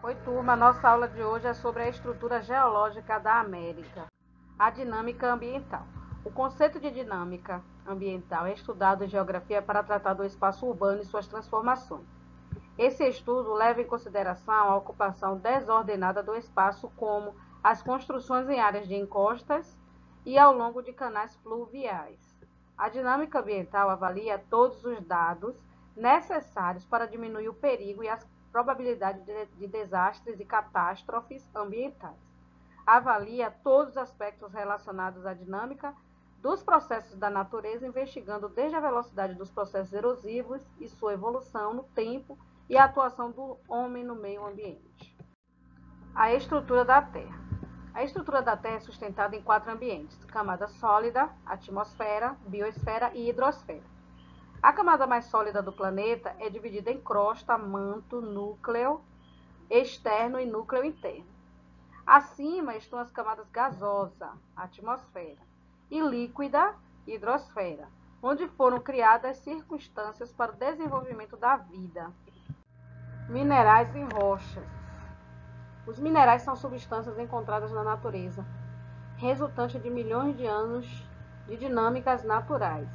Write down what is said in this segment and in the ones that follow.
Oi, turma. Nossa aula de hoje é sobre a estrutura geológica da América, a dinâmica ambiental. O conceito de dinâmica ambiental é estudado em geografia para tratar do espaço urbano e suas transformações. Esse estudo leva em consideração a ocupação desordenada do espaço, como as construções em áreas de encostas e ao longo de canais fluviais. A dinâmica ambiental avalia todos os dados necessários para diminuir o perigo e as probabilidades de desastres e catástrofes ambientais. Avalia todos os aspectos relacionados à dinâmica dos processos da natureza, investigando desde a velocidade dos processos erosivos e sua evolução no tempo e a atuação do homem no meio ambiente. A estrutura da Terra. A estrutura da Terra é sustentada em 4 ambientes: camada sólida, atmosfera, biosfera e hidrosfera. A camada mais sólida do planeta é dividida em crosta, manto, núcleo externo e núcleo interno. Acima estão as camadas gasosa, atmosfera, e líquida, hidrosfera, onde foram criadas circunstâncias para o desenvolvimento da vida. Minerais e rochas. Os minerais são substâncias encontradas na natureza, resultante de milhões de anos de dinâmicas naturais.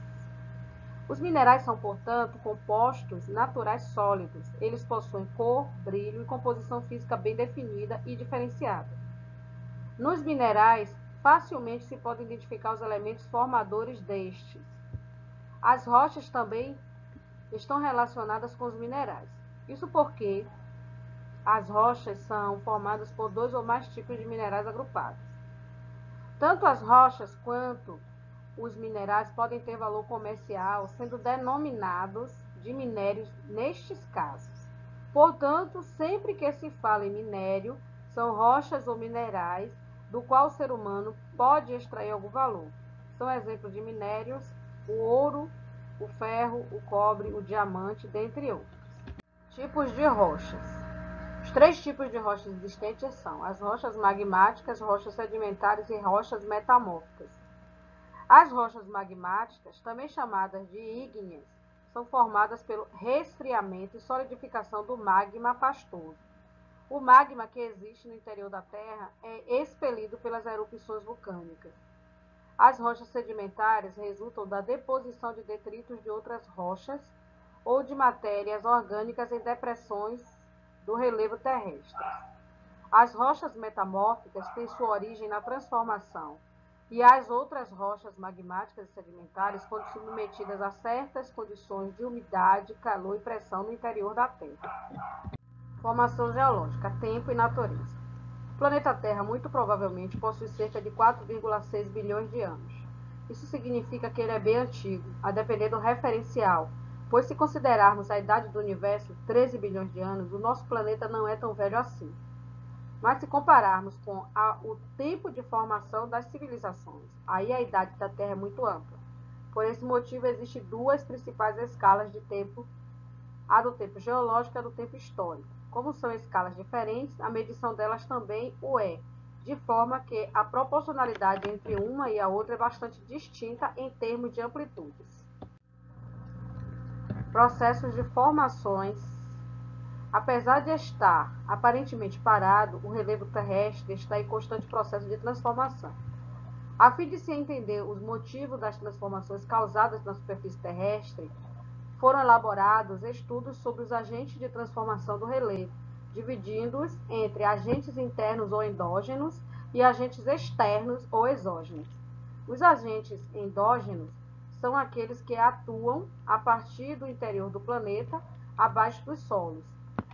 Os minerais são, portanto, compostos naturais sólidos. Eles possuem cor, brilho e composição física bem definida e diferenciada. Nos minerais, facilmente se podem identificar os elementos formadores destes. As rochas também estão relacionadas com os minerais. Isso porque as rochas são formadas por 2 ou mais tipos de minerais agrupados. Tanto as rochas quanto os minerais podem ter valor comercial, sendo denominados de minérios nestes casos. Portanto, sempre que se fala em minério, são rochas ou minerais do qual o ser humano pode extrair algum valor. São exemplos de minérios o ouro, o ferro, o cobre, o diamante, dentre outros. Tipos de rochas. Os 3 tipos de rochas existentes são as rochas magmáticas, rochas sedimentares e rochas metamórficas. As rochas magmáticas, também chamadas de ígneas, são formadas pelo resfriamento e solidificação do magma pastoso. O magma que existe no interior da Terra é expelido pelas erupções vulcânicas. As rochas sedimentares resultam da deposição de detritos de outras rochas ou de matérias orgânicas em depressões do relevo terrestre. As rochas metamórficas têm sua origem na transformação, e as outras rochas magmáticas e sedimentares, quando submetidas a certas condições de umidade, calor e pressão no interior da Terra. Formação geológica, tempo e natureza. O planeta Terra muito provavelmente possui cerca de 4,6 bilhões de anos. Isso significa que ele é bem antigo, a depender do referencial, pois se considerarmos a idade do universo, 13 bilhões de anos, o nosso planeta não é tão velho assim. Mas se compararmos com o tempo de formação das civilizações, aí a idade da Terra é muito ampla. Por esse motivo, existem 2 principais escalas de tempo, a do tempo geológico e a do tempo histórico. Como são escalas diferentes, a medição delas também o é, de forma que a proporcionalidade entre uma e a outra é bastante distinta em termos de amplitudes. Processos de formações. Apesar de estar aparentemente parado, o relevo terrestre está em constante processo de transformação. A fim de se entender os motivos das transformações causadas na superfície terrestre, foram elaborados estudos sobre os agentes de transformação do relevo, dividindo-os entre agentes internos ou endógenos e agentes externos ou exógenos. Os agentes endógenos são aqueles que atuam a partir do interior do planeta, abaixo dos solos.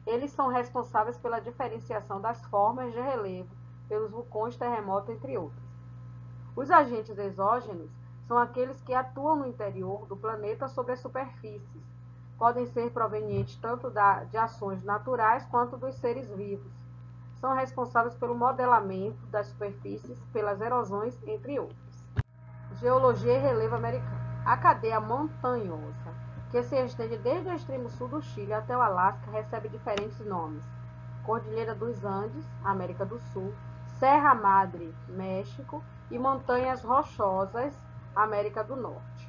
Eles são responsáveis pela diferenciação das formas de relevo, pelos vulcões, terremotos, entre outros. Os agentes exógenos são aqueles que atuam no interior do planeta sobre as superfícies. Podem ser provenientes tanto de ações naturais quanto dos seres vivos. São responsáveis pelo modelamento das superfícies, pelas erosões, entre outros. Geologia e relevo americano. A cadeia montanhosa, que se estende desde o extremo sul do Chile até o Alasca, recebe diferentes nomes: Cordilheira dos Andes, América do Sul, Serra Madre, México, e Montanhas Rochosas, América do Norte.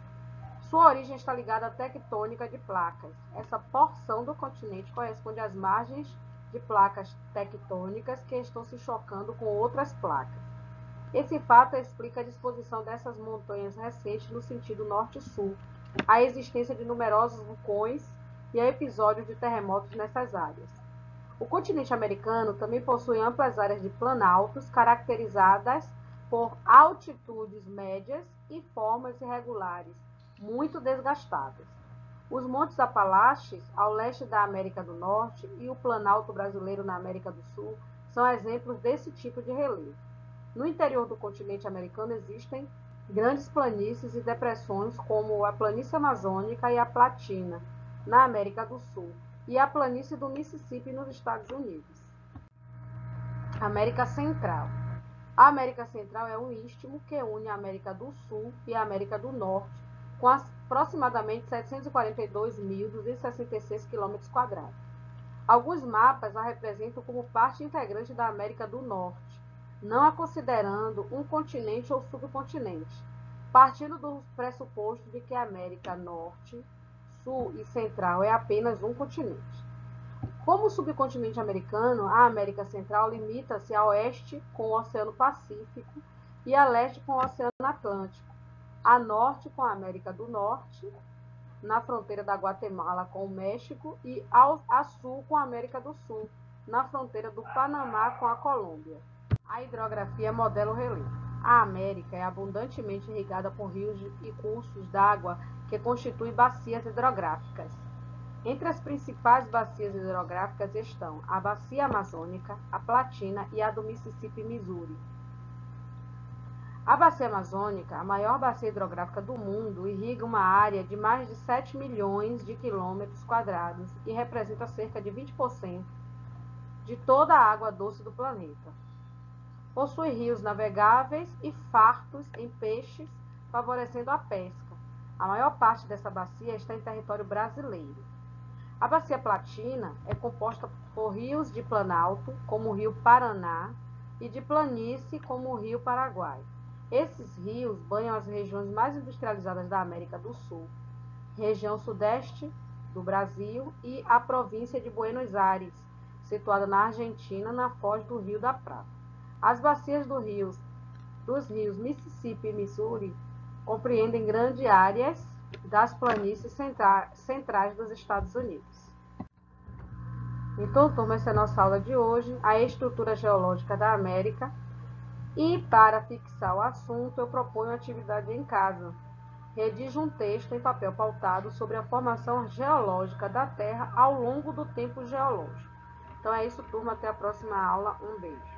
Sua origem está ligada à tectônica de placas. Essa porção do continente corresponde às margens de placas tectônicas que estão se chocando com outras placas. Esse fato explica a disposição dessas montanhas recentes no sentido norte-sul, a existência de numerosos vulcões e a episódios de terremotos nessas áreas. O continente americano também possui amplas áreas de planaltos caracterizadas por altitudes médias e formas irregulares, muito desgastadas. Os Montes Apalaches, ao leste da América do Norte, e o Planalto brasileiro na América do Sul são exemplos desse tipo de relevo. No interior do continente americano existem grandes planícies e depressões como a Planície Amazônica e a Platina, na América do Sul, e a Planície do Mississippi, nos Estados Unidos. América Central. A América Central é um istmo que une a América do Sul e a América do Norte, com aproximadamente 742.266 km². Alguns mapas a representam como parte integrante da América do Norte, não a considerando um continente ou subcontinente, partindo do pressuposto de que a América Norte, Sul e Central é apenas um continente. Como o subcontinente americano, a América Central limita-se a oeste com o Oceano Pacífico e a leste com o Oceano Atlântico, a norte com a América do Norte, na fronteira da Guatemala com o México, e a sul com a América do Sul, na fronteira do Panamá com a Colômbia. A hidrografia modela o relevo. A América é abundantemente irrigada por rios e cursos d'água que constituem bacias hidrográficas. Entre as principais bacias hidrográficas estão a Bacia Amazônica, a Platina e a do Mississippi-Missouri. A Bacia Amazônica, a maior bacia hidrográfica do mundo, irriga uma área de mais de 7 milhões de quilômetros quadrados e representa cerca de 20% de toda a água doce do planeta. Possui rios navegáveis e fartos em peixes, favorecendo a pesca. A maior parte dessa bacia está em território brasileiro. A Bacia Platina é composta por rios de planalto, como o Rio Paraná, e de planície, como o Rio Paraguai. Esses rios banham as regiões mais industrializadas da América do Sul, região sudeste do Brasil e a província de Buenos Aires, situada na Argentina, na foz do Rio da Prata. As bacias dos rios Mississippi e Missouri compreendem grandes áreas das planícies centrais dos Estados Unidos. Então, turma, essa é a nossa aula de hoje, a estrutura geológica da América. E, para fixar o assunto, eu proponho atividade em casa. Redija um texto em papel pautado sobre a formação geológica da Terra ao longo do tempo geológico. Então é isso, turma. Até a próxima aula. Um beijo.